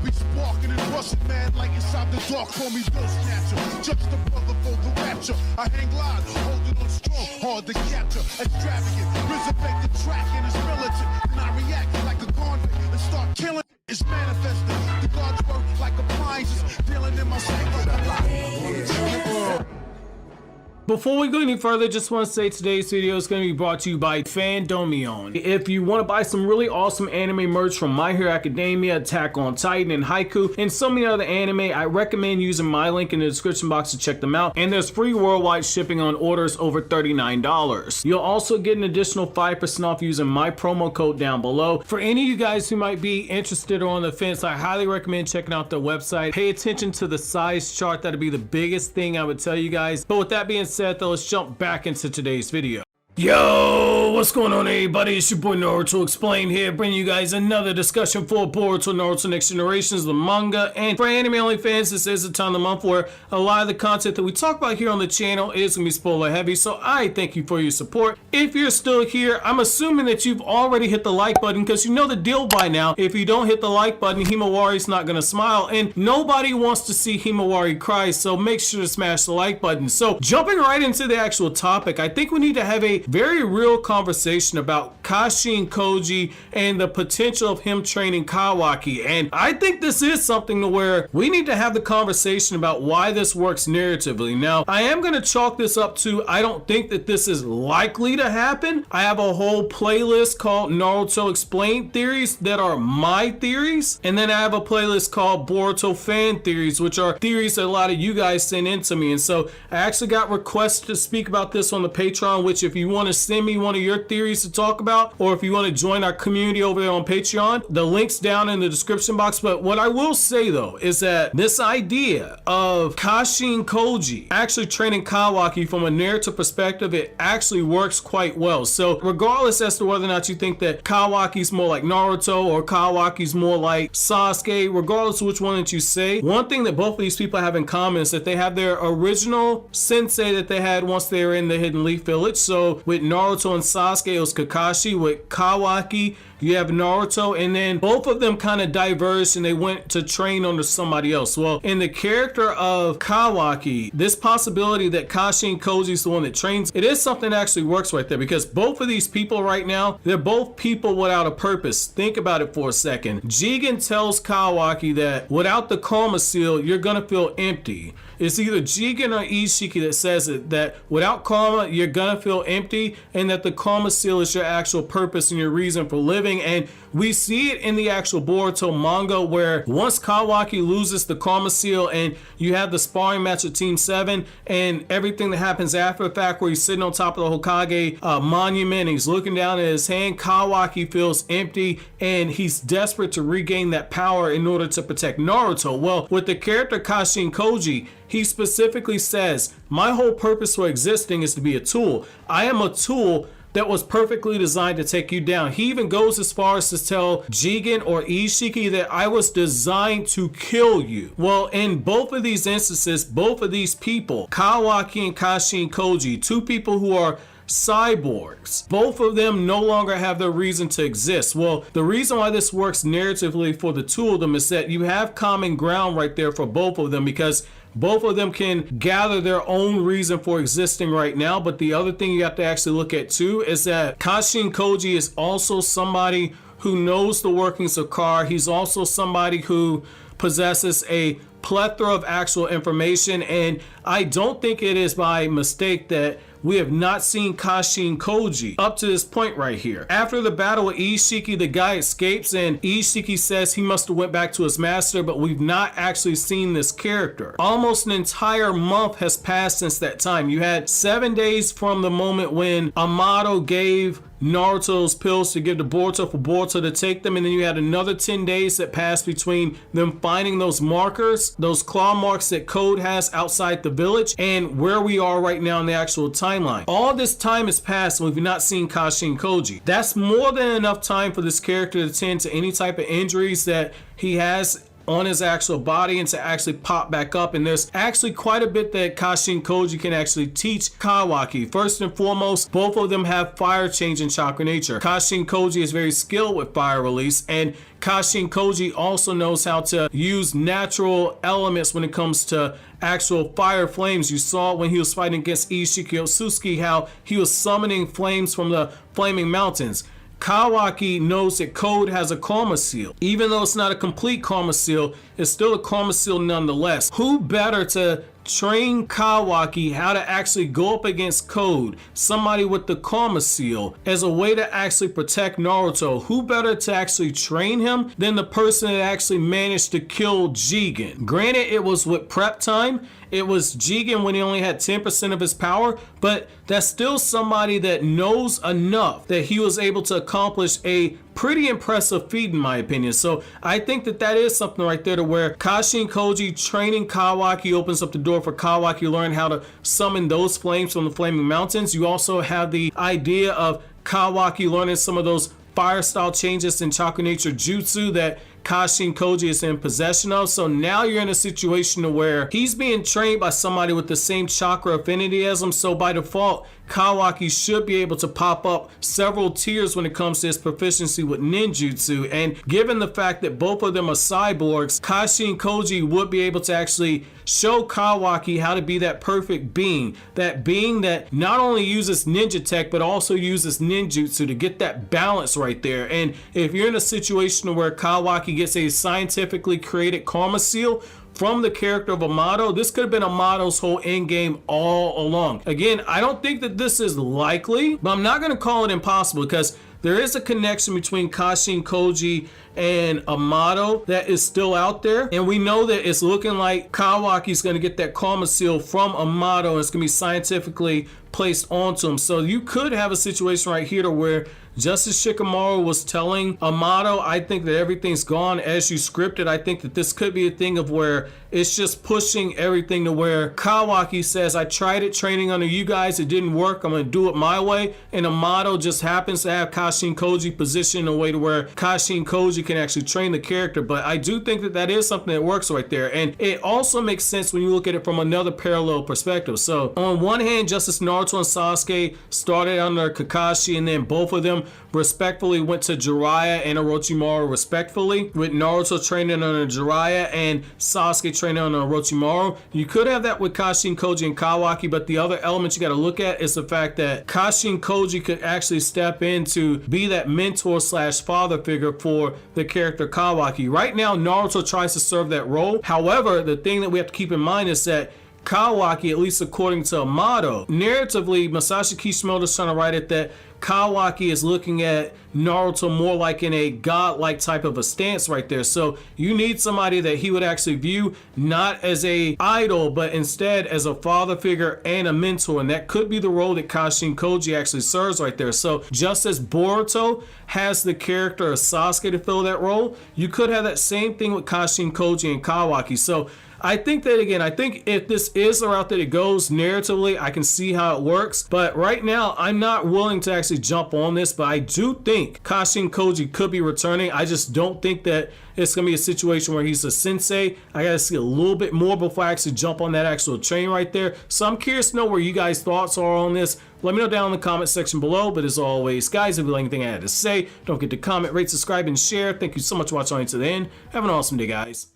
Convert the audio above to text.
be sparking and rushing mad like inside the dark. Call me Bill Snatcher, just a brother for the rapture. I hang live, holding on strong, hard to capture. Extravagant, resurrect the track and it's militant. And I react like a convict and start killing. It's manifested. The gods work like appliances, dealing in my cycle a lot. Before we go any further, just want to say today's video is going to be brought to you by Fandomion. If you want to buy some really awesome anime merch from My Hero Academia, Attack on Titan, and Haiku, and so many other anime, I recommend using my link in the description box to check them out. And there's free worldwide shipping on orders over $39. You'll also get an additional 5% off using my promo code down below. For any of you guys who might be interested or on the fence, I highly recommend checking out their website. Pay attention to the size chart. That'll be the biggest thing I would tell you guys. But with that being said, though, let's jump back into today's video. Yo, what's going on, everybody? It's your boy Naruto Explained here, bringing you guys another discussion for Boruto Naruto Next Generations, the manga. And for anime only fans, this is the time of the month where a lot of the content that we talk about here on the channel is going to be spoiler heavy, so I thank you for your support. If you're still here, I'm assuming that you've already hit the like button, because you know the deal by now. If you don't hit the like button, Himawari's not going to smile, and nobody wants to see Himawari cry, so make sure to smash the like button. So jumping right into the actual topic, I think we need to have a very real conversation about Kashin Koji and the potential of him training Kawaki. And I think this is something to where we need to have the conversation about why this works narratively. Now, I am going to chalk this up to I don't think that this is likely to happen. I have a whole playlist called Naruto Explained Theories that are my theories. And then I have a playlist called Boruto Fan Theories, which are theories that a lot of you guys send in to me. And so I actually got requests to speak about this on the Patreon, which if you want to send me one of your theories to talk about, or if you want to join our community over there on Patreon, the link's down in the description box. But what I will say though is that this idea of Kashin Koji actually training Kawaki from a narrative perspective, it actually works quite well. So regardless as to whether or not you think that Kawaki's more like Naruto or Kawaki's more like Sasuke, regardless of which one that you say, one thing that both of these people have in common is that they have their original sensei that they had once they were in the Hidden Leaf Village. So with Naruto and Sasuke, it was Kakashi. With Kawaki, you have Naruto, and then both of them kind of diverged and they went to train under somebody else. Well, in the character of Kawaki, this possibility that Kashin Koji is the one that trains, it is something that actually works right there, because both of these people right now, they're both people without a purpose. Think about it for a second. Jigen tells Kawaki that without the Karma Seal, you're gonna feel empty. It's either Jigen or Isshiki that says it, that without karma, you're gonna feel empty, and that the Karma Seal is your actual purpose and your reason for living. And we see it in the actual Boruto manga, where once Kawaki loses the Karma Seal and you have the sparring match with Team 7 and everything that happens after the fact, where he's sitting on top of the Hokage monument and he's looking down at his hand, Kawaki feels empty and he's desperate to regain that power in order to protect Naruto. Well, with the character Kashin Koji, he specifically says, my whole purpose for existing is to be a tool. I am a tool that was perfectly designed to take you down. He even goes as far as to tell Jigen or Isshiki that I was designed to kill you. Well, in both of these instances, both of these people, Kawaki and Kashin Koji, two people who are cyborgs, both of them no longer have their reason to exist. Well, the reason why this works narratively for the two of them is that you have common ground right there for both of them, because both of them can gather their own reason for existing right now. But the other thing you have to actually look at too is that Kashin Koji is also somebody who knows the workings of Kar. He's also somebody who possesses a plethora of actual information, and I don't think it is by mistake that we have not seen Kashin Koji up to this point right here. After the battle with Isshiki, the guy escapes and Isshiki says he must have went back to his master, but we've not actually seen this character. Almost an entire month has passed since that time. You had 7 days from the moment when Amado gave Naruto's pills to give to Boruto for Boruto to take them, and then you had another 10 days that passed between them finding those markers, those claw marks that Code has outside the village, and where we are right now in the actual timeline. All this time has passed and we've not seen Kashin Koji. That's more than enough time for this character to tend to any type of injuries that he has on his actual body and to actually pop back up. And there's actually quite a bit that Kashin Koji can actually teach Kawaki. First and foremost, both of them have fire change in chakra nature. Kashin Koji is very skilled with fire release, and Kashin Koji also knows how to use natural elements when it comes to actual fire flames. You saw when he was fighting against Isshiki how he was summoning flames from the flaming mountains. Kawaki knows that Code has a karma seal. Even though it's not a complete karma seal, it's still a karma seal nonetheless. Who better to train Kawaki how to actually go up against Code, somebody with the karma seal, as a way to actually protect Naruto? Who better to actually train him than the person that actually managed to kill Jigen? Granted, it was with prep time. It was Jigen when he only had 10% of his power, but that's still somebody that knows enough that he was able to accomplish a pretty impressive feat, in my opinion. So I think that that is something right there to where Kashin Koji training Kawaki opens up the door for Kawaki to learn how to summon those flames from the flaming mountains. You also have the idea of Kawaki learning some of those fire style changes in chakra nature jutsu that Kashin Koji is in possession of. So now you're in a situation where he's being trained by somebody with the same chakra affinity as him. So by default, Kawaki should be able to pop up several tiers when it comes to his proficiency with ninjutsu. And given the fact that both of them are cyborgs, Kashin Koji would be able to actually show Kawaki how to be that perfect being. That being that not only uses ninja tech, but also uses ninjutsu to get that balance right there. And if you're in a situation where Kawaki gets a scientifically created karma seal from the character of Amado, this could have been Amado's whole end game all along. Again, I don't think that this is likely, but I'm not going to call it impossible, because there is a connection between Kashin Koji and Amado that is still out there, and we know that it's looking like Kawaki's going to get that karma seal from Amado, and it's going to be scientifically placed onto him. So you could have a situation right here to where Justice Shikamaru was telling Amado, I think that everything's gone as you scripted. I think that this could be a thing of where it's just pushing everything to where Kawaki says, I tried it training under you guys, it didn't work, I'm going to do it my way. And Amado just happens to have Kashin Koji positioned in a way to where Kashin Koji can actually train the character. But I do think that that is something that works right there. And it also makes sense when you look at it from another parallel perspective. So on one hand, Justice Naruto and Sasuke started under Kakashi, and then both of them respectfully went to Jiraiya and Orochimaru respectfully, with Naruto training under Jiraiya and Sasuke training under Orochimaru. You could have that with Kashin Koji and Kawaki, but the other element you got to look at is the fact that Kashin Koji could actually step in to be that mentor slash father figure for the character Kawaki. Right now, Naruto tries to serve that role. However, the thing that we have to keep in mind is that Kawaki, at least according to Amado, narratively, Masashi Kishimoto's trying to write it that Kawaki is looking at Naruto more like in a godlike type of a stance right there. So you need somebody that he would actually view not as a idol, but instead as a father figure and a mentor. And that could be the role that Kashin Koji actually serves right there. So just as Boruto has the character of Sasuke to fill that role, you could have that same thing with Kashin Koji and Kawaki. So I think that, again, I think if this is the route that it goes narratively, I can see how it works. But right now, I'm not willing to actually jump on this, but I do think Kashin Koji could be returning. I just don't think that it's going to be a situation where he's a sensei. I got to see a little bit more before I actually jump on that actual train right there. So I'm curious to know where you guys' thoughts are on this. Let me know down in the comment section below. But as always, guys, if you like anything I had to say, don't forget to comment, rate, subscribe, and share. Thank you so much for watching to the end. Have an awesome day, guys.